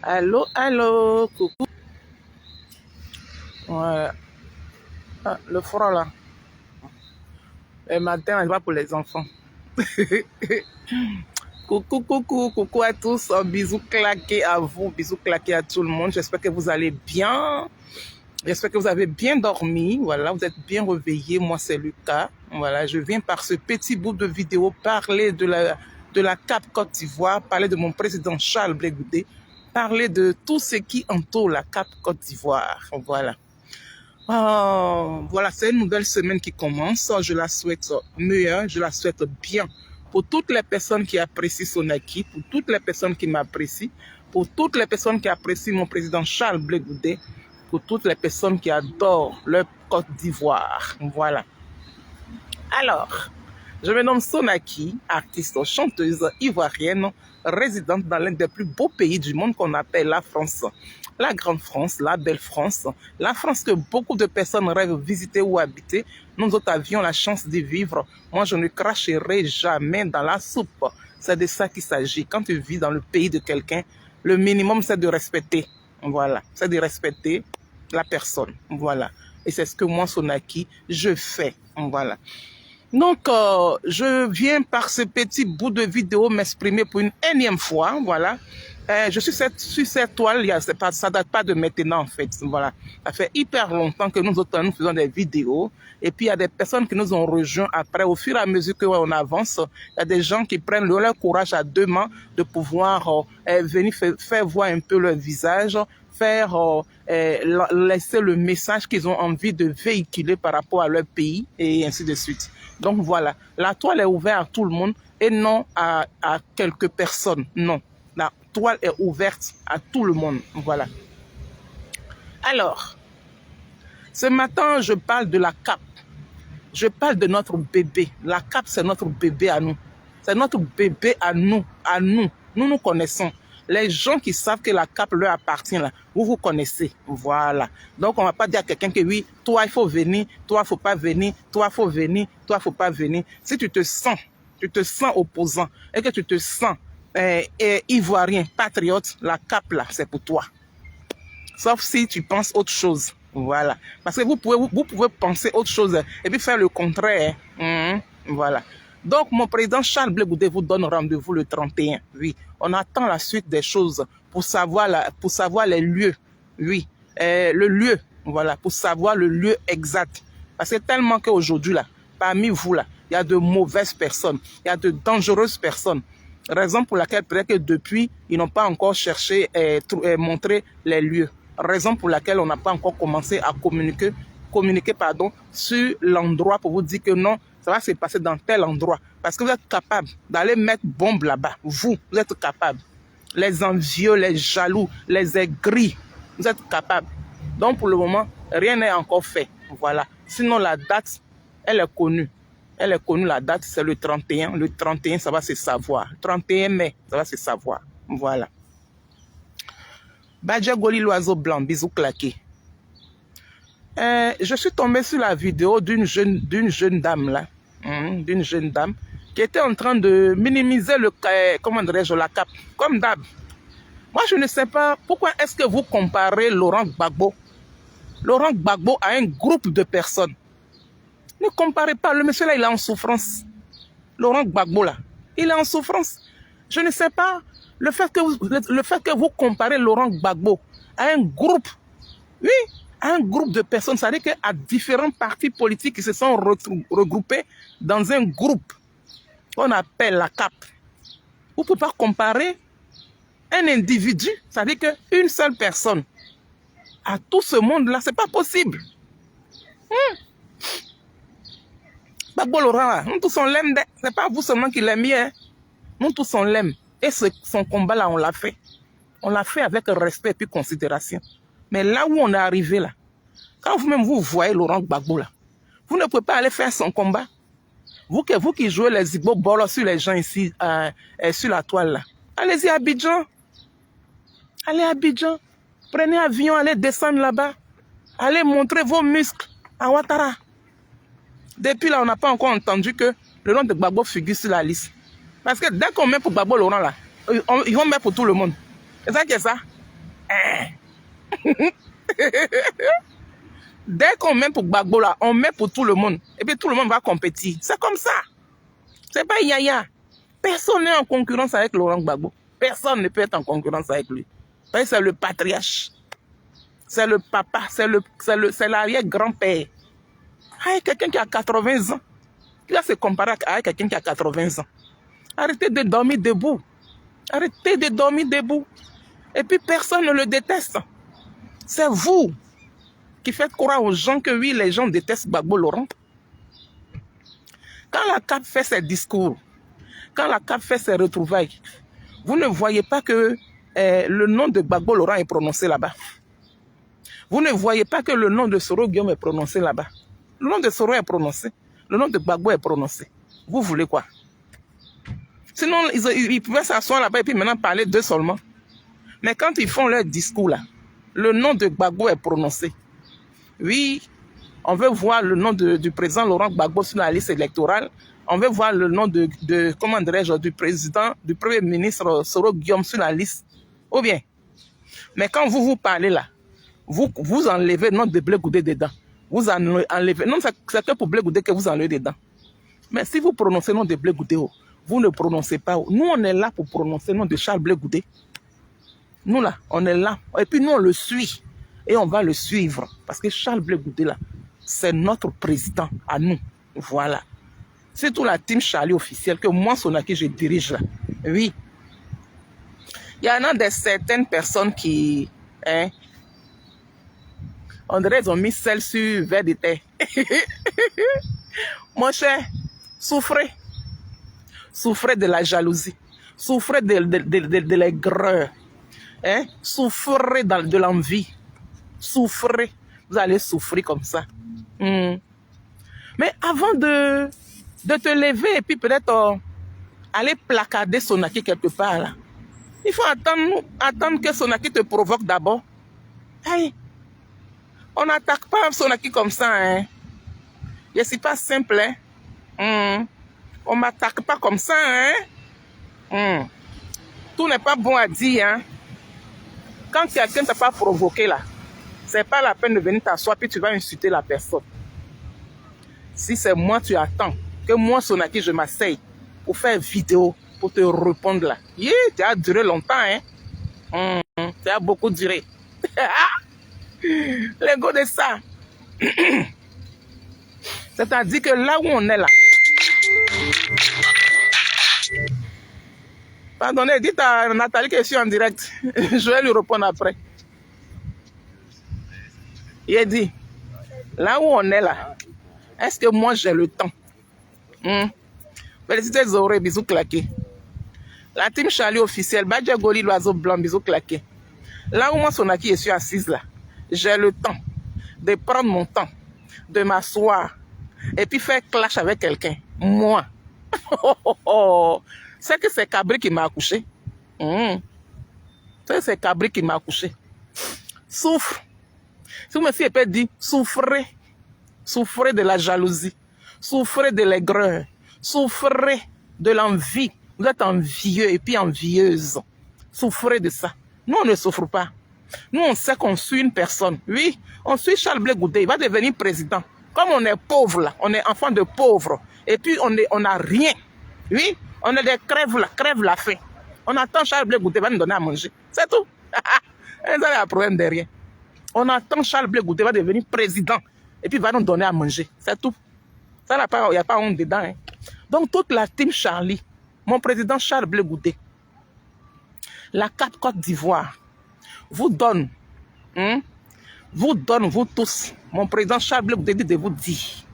Allô, allô, coucou. Voilà. Ah, le froid là. Le matin, c'est pas pour les enfants. Coucou, coucou, coucou à tous. Un bisou claqué à vous, bisou claqué à tout le monde. J'espère que vous allez bien. J'espère que vous avez bien dormi. Voilà, vous êtes bien réveillés. Moi, c'est Lucas. Voilà, je viens par ce petit bout de vidéo parler de la CAP Côte d'Ivoire, parler de mon président Charles Blé Goudé, parler de tout ce qui entoure la CAP Côte d'Ivoire. Voilà. Voilà, c'est une nouvelle semaine qui commence. Je la souhaite meilleure, je la souhaite bien. Pour toutes les personnes qui apprécient son acquis, pour toutes les personnes qui m'apprécient, pour toutes les personnes qui apprécient mon président Charles Blé Goudé, pour toutes les personnes qui adorent leur Côte d'Ivoire. Voilà. Alors, je me nomme Sonaki, artiste chanteuse ivoirienne, résidente dans l'un des plus beaux pays du monde qu'on appelle la France. La grande France, la belle France, la France que beaucoup de personnes rêvent visiter ou habiter. Nous autres avions la chance d'y vivre. Moi, je ne cracherai jamais dans la soupe. C'est de ça qu'il s'agit. Quand tu vis dans le pays de quelqu'un, le minimum, c'est de respecter. Voilà, c'est de respecter la personne. Voilà. Et c'est ce que moi, Sonaki, je fais. Voilà. Donc, je viens par ce petit bout de vidéo m'exprimer pour une énième fois, voilà. Je suis sur cette toile, ça date pas de maintenant en fait, voilà. Ça fait hyper longtemps que nous autres, nous faisons des vidéos. Et puis, il y a des personnes qui nous ont rejoints après, au fur et à mesure qu'on avance. Il y a des gens qui prennent leur courage à deux mains de pouvoir venir faire voir un peu leur visage, faire laisser le message qu'ils ont envie de véhiculer par rapport à leur pays et ainsi de suite. Donc voilà, la toile est ouverte à tout le monde et non à quelques personnes. Non, la toile est ouverte à tout le monde. Voilà. Alors, ce matin, je parle de la CAP. Je parle de notre bébé. La CAP, c'est notre bébé à nous. C'est notre bébé à nous. À nous. Nous nous connaissons. Les gens qui savent que la CAP leur appartient, là, vous vous connaissez. Voilà. Donc, on ne va pas dire à quelqu'un que oui, toi, il faut venir, toi, il ne faut pas venir, toi, il faut venir, toi, il ne faut pas venir. Si tu te sens opposant et que tu te sens ivoirien, patriote, la CAP, là, c'est pour toi. Sauf si tu penses autre chose. Voilà. Parce que vous pouvez penser autre chose et puis faire le contraire. Voilà. Donc, mon président Charles Blé Goudé vous donne rendez-vous le 31. Oui. On attend la suite des choses pour savoir les lieux. Oui. Le lieu. Voilà. Pour savoir le lieu exact. Parce que tellement qu'aujourd'hui, là, parmi vous, là, il y a de mauvaises personnes. Il y a de dangereuses personnes. Raison pour laquelle, peut-être que depuis, ils n'ont pas encore cherché et montré les lieux. Raison pour laquelle on n'a pas encore commencé à communiquer sur l'endroit pour vous dire que non, ça va se passer dans tel endroit. Parce que vous êtes capable d'aller mettre bombe là-bas. Vous êtes capable. Les envieux, les jaloux, les aigris, vous êtes capable. Donc pour le moment, rien n'est encore fait. Voilà. Sinon la date, elle est connue. Elle est connue, la date, c'est le 31. Le 31, ça va se savoir. 31 mai, ça va se savoir. Voilà. Badja Goli, l'oiseau blanc, bisous claqués. Je suis tombé sur la vidéo d'une jeune dame, là. D'une jeune dame qui était en train de minimiser comment dirais-je, la CAP. Comme d'hab. Moi, je ne sais pas pourquoi est-ce que vous comparez Laurent Gbagbo à un groupe de personnes. Ne comparez pas. Le monsieur là, il est en souffrance. Laurent Gbagbo là, il est en souffrance. Je ne sais pas. Le fait que vous comparez Laurent Gbagbo à un groupe, oui, à un groupe de personnes, ça veut dire qu'à différents partis politiques qui se sont regroupés dans un groupe qu'on appelle la CAP. Vous ne pouvez pas comparer un individu, ça veut dire qu'une seule personne à tout ce monde-là, c'est pas possible. Gbagbo Laurent, nous tous on l'aime, c'est pas vous seulement qui l'aimez, hein. Nous tous on l'aime. Et son combat-là, on l'a fait. On l'a fait avec respect et puis considération. Mais là où on est arrivé, là, quand vous-même vous voyez Laurent Gbagbo, là, vous ne pouvez pas aller faire son combat. Vous qui jouez les Igbo Bolo sur les gens ici, sur la toile, là, allez-y à Abidjan. Allez à Abidjan. Prenez avion, allez descendre là-bas. Allez montrer vos muscles à Ouattara. Depuis là, on n'a pas encore entendu que le nom de Gbagbo figure sur la liste. Parce que dès qu'on met pour Gbagbo Laurent là, ils vont mettre pour tout le monde. C'est ça qui est ça. Dès qu'on met pour Gbagbo là, on met pour tout le monde. Et puis tout le monde va compétir. C'est comme ça. C'est pas yaya. Personne n'est en concurrence avec Laurent Gbagbo. Personne ne peut être en concurrence avec lui. Parce que c'est le patriarche. C'est le papa. C'est l'arrière-grand-père. Avec quelqu'un qui a 80 ans. Qui va se comparer avec quelqu'un qui a 80 ans. Arrêtez de dormir debout. Arrêtez de dormir debout. Et puis personne ne le déteste. C'est vous qui faites croire aux gens que oui, les gens détestent Gbagbo Laurent. Quand la CAP fait ses discours, quand la CAP fait ses retrouvailles, vous ne voyez pas que le nom de Gbagbo Laurent est prononcé là-bas. Vous ne voyez pas que le nom de Soro Guillaume est prononcé là-bas. Le nom de Soro est prononcé. Le nom de Gbagbo est prononcé. Vous voulez quoi? Sinon, ils pouvaient s'asseoir là-bas et puis maintenant parler d'eux seulement. Mais quand ils font leur discours là, le nom de Gbagbo est prononcé. Oui, on veut voir le nom du président Laurent Gbagbo sur la liste électorale. On veut voir le nom comment dirais-je, du président, du premier ministre Soro Guillaume sur la liste. Ou bien. Mais quand vous parlez là, vous enlevez le nom de Blé Goudé dedans. Vous enlevez. Non, c'est que pour Blé Goudé que vous enlevez dedans. Mais si vous prononcez le nom de Blé Goudé, vous ne prononcez pas. Nous, on est là pour prononcer le nom de Charles Blé Goudé. Nous là, on est là. Et puis nous, on le suit. Et on va le suivre. Parce que Charles Blé Goudé là, c'est notre président à nous. Voilà. C'est toute la team Charlie officielle que moi, Sonaki, je dirige là. Oui. Il y en a certaines personnes qui... on dirait qu'ils ont mis sel sur verre de terre. Mon cher, souffrez. Souffrez de la jalousie. Souffrez de l'aigreur. Souffrez de l'envie. Souffrez. Vous allez souffrir comme ça. Mais avant de te lever et puis peut-être aller placarder Sonaki quelque part là, il faut attendre que Sonaki te provoque d'abord. Hey, on n'attaque pas Sonaki comme ça. Hein. Je suis pas simple. Hein. On m'attaque pas comme ça. Hein. Tout n'est pas bon à dire. Hein. Quand quelqu'un ne t'a pas provoqué là, c'est pas la peine de venir t'asseoir puis tu vas insulter la personne. Si c'est moi, tu attends que moi, Sonaki, je m'asseye pour faire vidéo, pour te répondre là. Tu as duré longtemps, hein. Tu as beaucoup duré. L'ego de ça. C'est-à-dire que là où on est là. Pardonnez, dites à Nathalie que je suis en direct. Je vais lui répondre après. Il dit, là où on est là, est-ce que moi j'ai le temps? Félicitez Zoré, bisous claqués. La team Charlie officielle, Badja Goli, l'oiseau blanc, bisous claqués. Là où moi, Sonaki, je suis assise là, j'ai le temps de prendre mon temps, de m'asseoir et puis faire clash avec quelqu'un. Moi. C'est que c'est Cabri qui m'a accouché. C'est Cabri qui m'a accouché. Souffre. Si vous me faites dire, souffrez. Souffrez de la jalousie. Souffrez de l'aigreur. Souffrez de l'envie. Vous êtes envieux et puis envieuse. Souffrez de ça. Nous, on ne souffre pas. Nous, on sait qu'on suit une personne. Oui, on suit Charles Blé Goudé. Il va devenir président. Comme on est pauvre là, on est enfant de pauvres. Et puis, on n'a rien. Oui, on est des crèves là, crève la faim. On attend Charles Blé Goudé va nous donner à manger. C'est tout. Ça n'a pas de problème de rien. On attend Charles Blé Goudé va devenir président. Et puis, il va nous donner à manger. C'est tout. Ça, il n'y a pas honte dedans. Hein. Donc, toute la team Charlie, mon président Charles Blé Goudé, la CAP Côte d'Ivoire, vous donne, vous tous, mon président Charles Blé Goudé dit de vous dire,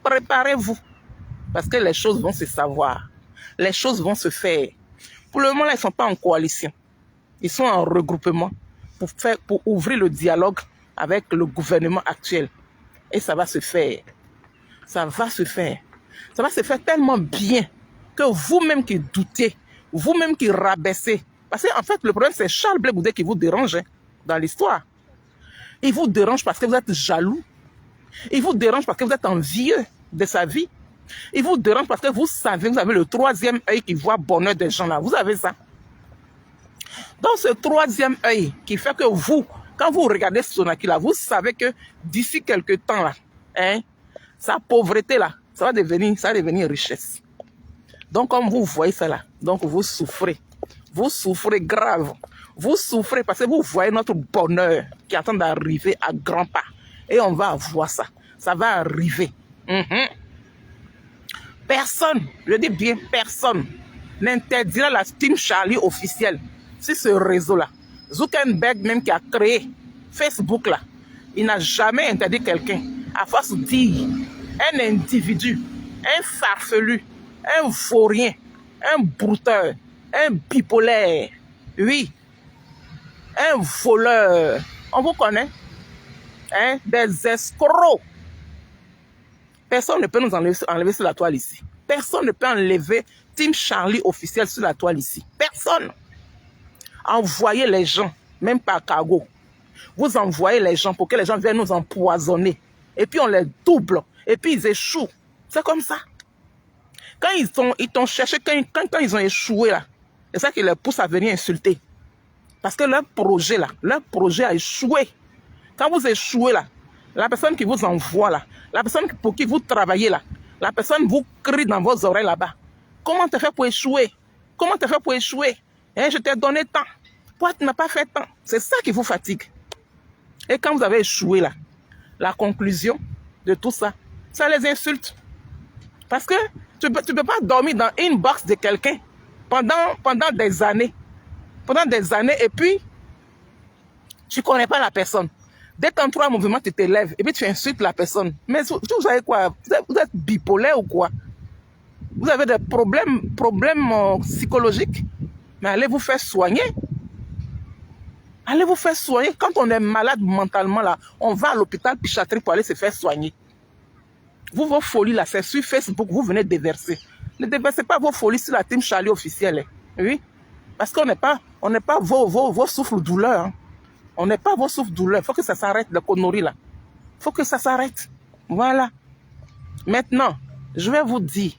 préparez-vous, parce que les choses vont se savoir, les choses vont se faire. Pour le moment, là, ils ne sont pas en coalition, ils sont en regroupement pour ouvrir le dialogue avec le gouvernement actuel. Et ça va se faire. Ça va se faire. Ça va se faire tellement bien que vous-même qui doutez, vous-même qui rabaissez. Parce qu'en fait, le problème, c'est Charles Blé Goudé qui vous dérange dans l'histoire. Il vous dérange parce que vous êtes jaloux. Il vous dérange parce que vous êtes envieux de sa vie. Il vous dérange parce que vous savez, vous avez le troisième œil qui voit bonheur des gens là. Vous avez ça. Donc, ce troisième œil qui fait que vous, quand vous regardez Sonaki là, vous savez que d'ici quelques temps là, hein, sa pauvreté là, ça va devenir richesse. Donc, comme vous voyez ça là, donc vous souffrez grave. Vous souffrez parce que vous voyez notre bonheur qui attend d'arriver à grands pas. Et on va voir ça. Ça va arriver. Personne, je dis bien personne, n'interdira la Team Charlie officielle sur ce réseau-là. Zuckerberg même qui a créé Facebook là, il n'a jamais interdit quelqu'un à force de dire un individu, un farfelu, un vaurien, un brouteur, un bipolaire, oui, un voleur. On vous connaît, hein, des escrocs. Personne ne peut nous enlever sur la toile ici. Personne ne peut enlever Team Charlie officiel sur la toile ici. Personne. Envoyez les gens, même par cargo. Vous envoyez les gens pour que les gens viennent nous empoisonner. Et puis on les double. Et puis ils échouent. C'est comme ça. Quand ils t'ont cherché, quand ils ont échoué là, c'est ça qui les pousse à venir insulter. Parce que leur projet a échoué. Quand vous échouez là, la personne qui vous envoie là, la personne pour qui vous travaillez là, la personne vous crie dans vos oreilles là-bas. Comment tu fais pour échouer? Comment tu fais pour échouer? Hein, je t'ai donné tant. Pourquoi tu n'as pas fait tant? C'est ça qui vous fatigue. Et quand vous avez échoué là, la conclusion de tout ça, ça les insulte. Parce que tu ne peux pas dormir dans une box de quelqu'un pendant des années. Pendant des années et puis tu ne connais pas la personne. Dès qu'en trois mouvements, tu t'élèves et puis tu insultes la personne. Mais vous savez quoi? Vous êtes bipolaire ou quoi? Vous avez des problèmes psychologiques? Mais allez vous faire soigner. Allez vous faire soigner. Quand on est malade mentalement, là, on va à l'hôpital psychiatrique pour aller se faire soigner. Vous, vos folies, là, c'est sur Facebook, vous venez déverser. Ne déversez pas vos folies sur la Team Charlie officielle. Hein. Oui? Parce qu'on n'est pas vos souffres-douleurs. Hein. On n'est pas vos souffres-douleurs. Il faut que ça s'arrête, la connerie là. Il faut que ça s'arrête. Voilà. Maintenant, je vais vous dire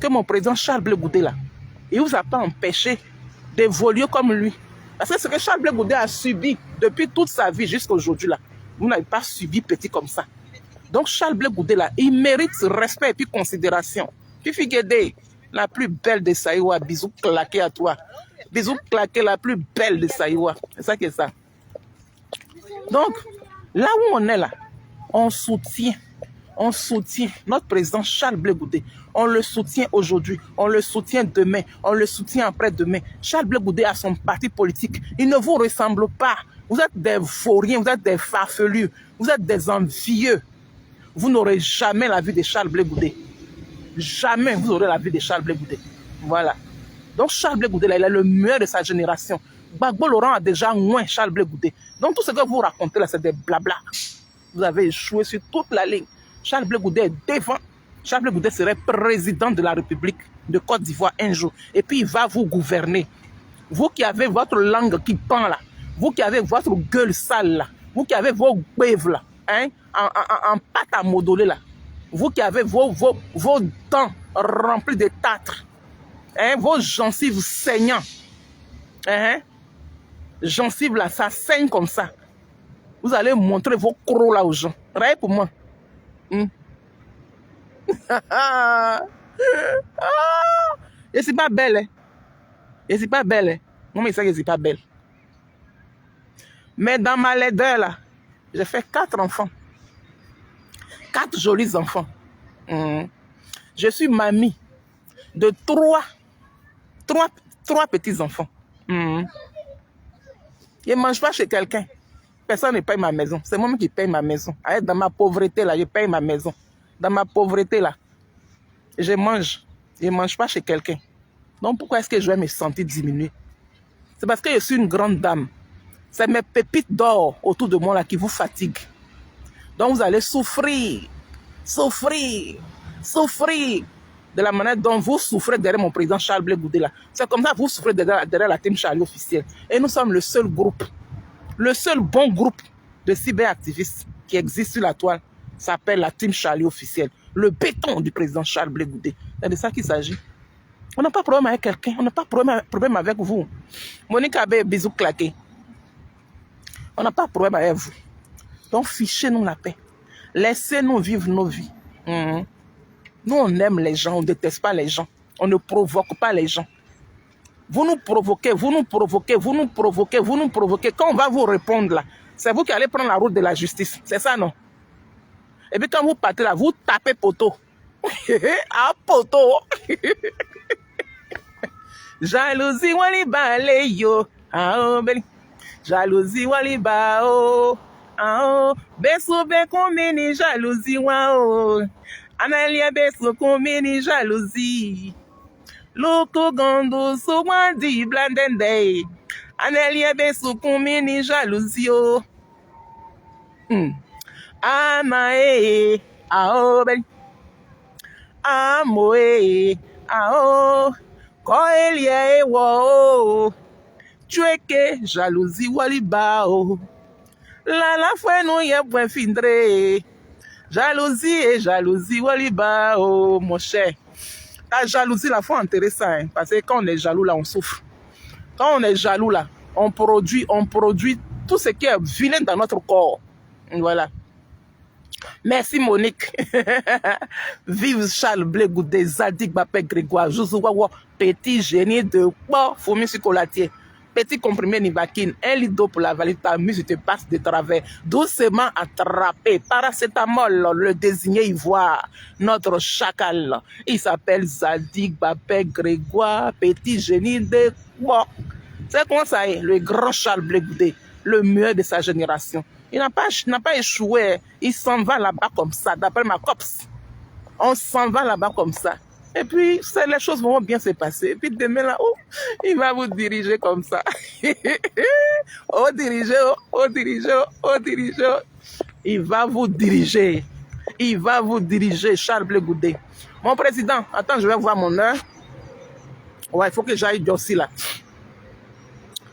que mon président Charles Blé Goudé là, il ne vous a pas empêché d'évoluer comme lui. Parce que ce que Charles Blé Goudé a subi depuis toute sa vie jusqu'à aujourd'hui là, vous n'avez pas subi petit comme ça. Donc Charles Blé Goudé là, il mérite respect et puis considération. Fifi Guédé, la plus belle de Saïwa, bisous claqués à toi. Bisous claqués, la plus belle de Saïwa. C'est ça qui est ça. Donc, là où on est là, on soutient notre président Charles Blé Goudé. On le soutient aujourd'hui, on le soutient demain, on le soutient après-demain. Charles Blé Goudé a son parti politique. Il ne vous ressemble pas. Vous êtes des vauriens, vous êtes des farfelus, vous êtes des envieux. Vous n'aurez jamais la vie de Charles Blé Goudé. Jamais vous aurez la vie de Charles Blé Goudé. Voilà. Donc Charles Blé Goudé, là, il est le meilleur de sa génération. Gbagbo Laurent a déjà moins Charles Blé Goudé. Donc tout ce que vous racontez là, c'est des blabla. Vous avez échoué sur toute la ligne. Charles Blé Goudé est devant. Charles Blé Goudé serait président de la République de Côte d'Ivoire un jour. Et puis il va vous gouverner. Vous qui avez votre langue qui pend là. Vous qui avez votre gueule sale là. Vous qui avez vos bèves là. Hein, en pâte à modeler là. Vous qui avez vos dents remplies de tartre. Hein, vos gencives saignants. Hein, gencives là, ça saigne comme ça. Vous allez montrer vos crocs là aux gens. Regardez pour moi. Je ne suis pas belle. Hein. Je ne suis pas belle. Hein. Moi, je sais que je ne suis pas belle. Mais dans ma laideur là, j'ai fait 4 enfants. 4 jolis enfants. Je suis mamie de 3 petits-enfants. Je ne mange pas chez quelqu'un. Personne ne paye ma maison. C'est moi qui paye ma maison. Dans ma pauvreté, là, je paye ma maison. Dans ma pauvreté, là, je mange. Je ne mange pas chez quelqu'un. Donc, pourquoi est-ce que je vais me sentir diminuer? C'est parce que je suis une grande dame. C'est mes pépites d'or autour de moi là, qui vous fatiguent. Donc, vous allez souffrir. Souffrir. Souffrir. De la manière dont vous souffrez derrière mon président Charles Blé Goudé là. C'est comme ça que vous souffrez derrière la Team Charlie officielle. Et nous sommes le seul groupe. Le seul bon groupe de cyberactivistes qui existe sur la toile s'appelle la Team Charlie officielle. Le béton du président Charles Blé Goudé. C'est de ça qu'il s'agit. On n'a pas de problème avec quelqu'un. On n'a pas de problème avec vous. Monique Abbé, bisous claqués. On n'a pas de problème avec vous. Donc, fichez-nous la paix. Laissez-nous vivre nos vies. Nous, on aime les gens. On ne déteste pas les gens. On ne provoque pas les gens. Vous nous provoquez, vous nous provoquez, vous nous provoquez, vous nous provoquez. Quand on va vous répondre là, c'est vous qui allez prendre la route de la justice. C'est ça, non? Et puis quand vous partez là, vous tapez poteau. Ah, poteau. Jalousie, wali bale yo. Ah, oh, beli. Jalousie, wali ba oh. Ah, oh. Beso be kombini jalousie wa oh. Analia beso kombini jalousie. Loko gando so wadi blandende. Anelia beso kumini jalousie o. Amae ao ben. Amoe ao. Ko elie wo. Tueke jalousie waliba o. La fue no ye buen findre. Jalousie waliba o mon cher. La jalousie, la faut enterrer ça, hein, parce que quand on est jaloux, là, on souffre. Quand on est jaloux, là, on produit tout ce qui est vilain dans notre corps. Voilà. Merci, Monique. Vive Charles Blé Goudé, Zadig Bapé Grégoire, Josué petit génie de quoi, Fomi Sucolatier. Petit comprimé Nivaquine, un litre d'eau pour la valide, ta muse te passe de travers. Doucement attrapé, paracétamol, le désigné ivoire, notre chacal. Il s'appelle Zadig Bapé Grégoire, petit génie de quoi. C'est comment ça est, le grand Charles Blé Goudé, le meilleur de sa génération. Il n'a pas échoué, il s'en va là-bas comme ça, d'après ma copse. On s'en va là-bas comme ça. Et puis, les choses vont bien se passer. Et puis demain, là, oh, il va vous diriger comme ça. Oh, diriger, oh, diriger, oh, diriger. Il va vous diriger. Il va vous diriger, Charles Blé Goudé. Mon président, attends, je vais voir mon heure. Ouais, il faut que j'aille aussi là.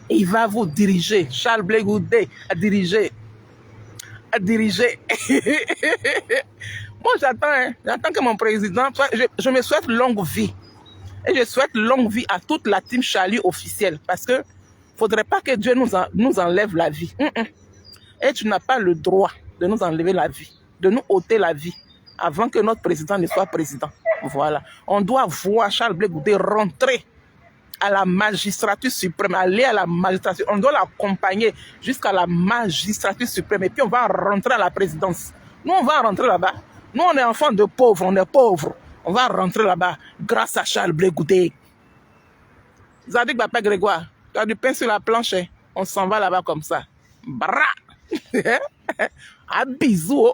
Il va vous diriger, Charles Blé Goudé, à diriger. À diriger. Moi, j'attends que mon président, je me souhaite longue vie. Et je souhaite longue vie à toute la team Charlie officielle. Parce que faudrait pas que Dieu nous enlève la vie. Et tu n'as pas le droit de nous enlever la vie, de nous ôter la vie, avant que notre président ne soit président. Voilà. On doit voir Charles Blé Goudé rentrer à la magistrature suprême, aller à la magistrature. On doit l'accompagner jusqu'à la magistrature suprême. Et puis on va rentrer à la présidence. Nous, on va rentrer là-bas. Nous, on est enfants de pauvres, on est pauvres. On va rentrer là-bas grâce à Charles Blé Goudé. Zadig Bapé Grégoire, tu as du pain sur la planche. Hein? On s'en va là-bas comme ça. Bra! À bisous!